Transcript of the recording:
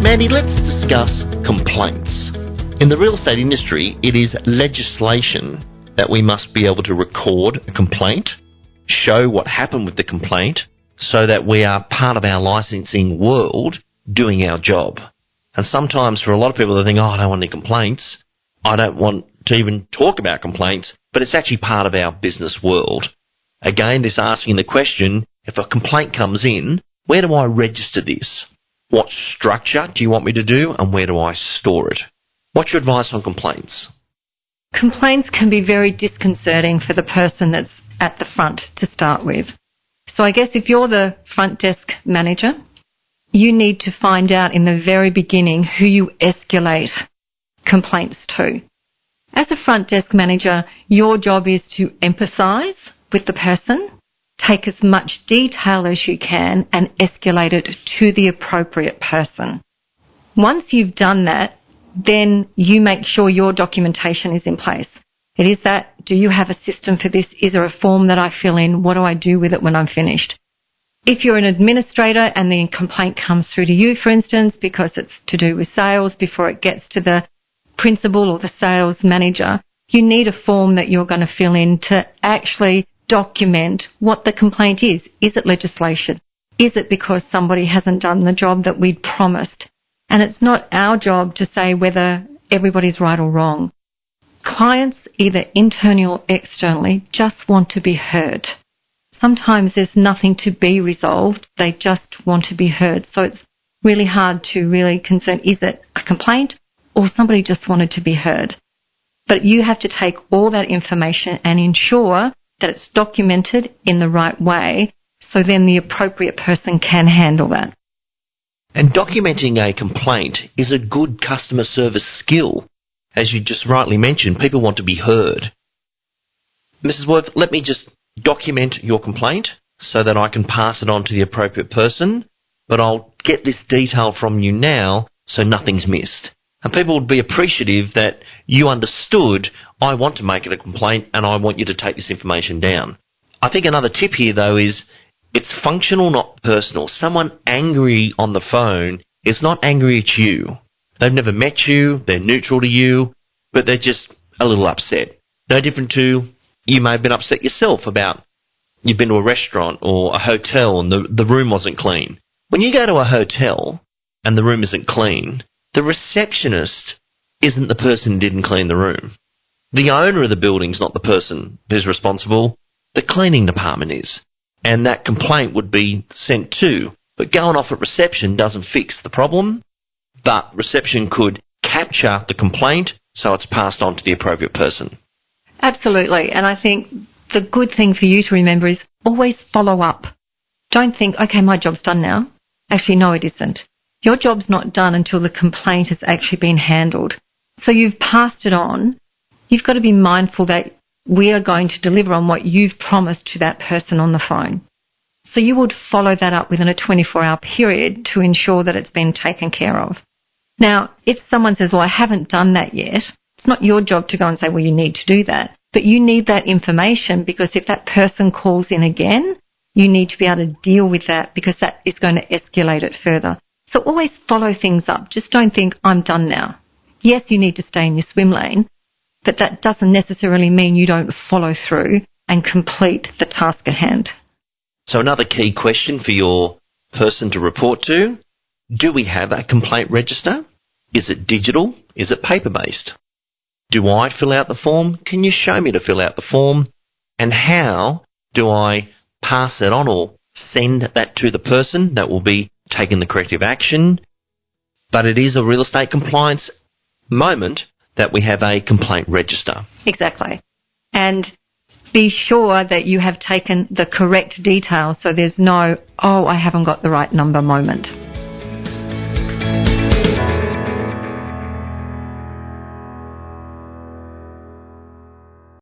Mandy, let's discuss complaints. In the real estate industry, it is legislation that we must be able to record a complaint, show what happened with the complaint, so that we are part of our licensing world doing our job. And sometimes for a lot of people, they think, I don't want any complaints. I don't want to even talk about complaints, but it's actually part of our business world. Again, this asking the question, if a complaint comes in, where do I register this? What structure do you want me to do, and where do I store it? What's your advice on complaints? Complaints can be very disconcerting for the person that's at the front to start with. So I guess if you're the front desk manager, you need to find out in the very beginning who you escalate complaints to. As a front desk manager, your job is to empathise with the person, take as much detail as you can and escalate it to the appropriate person. Once you've done that, then you make sure your documentation is in place. It is that, do you have a system for this? Is there a form that I fill in? What do I do with it when I'm finished? If you're an administrator and the complaint comes through to you, for instance, because it's to do with sales before it gets to the principal or the sales manager, you need a form that you're going to fill in to actually document what the complaint is. Is it legislation? Is it because somebody hasn't done the job that we'd promised? And it's not our job to say whether everybody's right or wrong. Clients, either internally or externally, just want to be heard. Sometimes there's nothing to be resolved. They just want to be heard. So it's really hard to really concern, is it a complaint or somebody just wanted to be heard? But you have to take all that information and ensure that it's documented in the right way so then the appropriate person can handle that. And documenting a complaint is a good customer service skill. As you just rightly mentioned, people want to be heard. Mrs. Worth, let me just document your complaint so that I can pass it on to the appropriate person, but I'll get this detail from you now so nothing's missed. And people would be appreciative that you understood, I want to make it a complaint and I want you to take this information down. I think another tip here, though, is it's functional, not personal. Someone angry on the phone is not angry at you. They've never met you, they're neutral to you, but they're just a little upset. No different to, you may have been upset yourself about, you've been to a restaurant or a hotel and the room wasn't clean. When you go to a hotel and the room isn't clean, the receptionist isn't the person who didn't clean the room. The owner of the building's not the person who's responsible. The cleaning department is. And that complaint would be sent to. But going off at reception doesn't fix the problem, but reception could capture the complaint so it's passed on to the appropriate person. Absolutely. And I think the good thing for you to remember is always follow up. Don't think, okay, my job's done now. Actually, no, it isn't. Your job's not done until the complaint has actually been handled. So you've passed it on. You've got to be mindful that we are going to deliver on what you've promised to that person on the phone. So you would follow that up within a 24-hour period to ensure that it's been taken care of. Now, if someone says, well, I haven't done that yet, it's not your job to go and say, well, you need to do that. But you need that information because if that person calls in again, you need to be able to deal with that because that is going to escalate it further. So always follow things up. Just don't think, I'm done now. Yes, you need to stay in your swim lane, but that doesn't necessarily mean you don't follow through and complete the task at hand. So another key question for your person to report to, do we have a complaint register? Is it digital? Is it paper-based? Do I fill out the form? Can you show me to fill out the form? And how do I pass that on or send that to the person that will be taking the corrective action? But it is a real estate compliance moment that we have a complaint register. Exactly. And be sure that you have taken the correct details so there's no, oh, I haven't got the right number moment.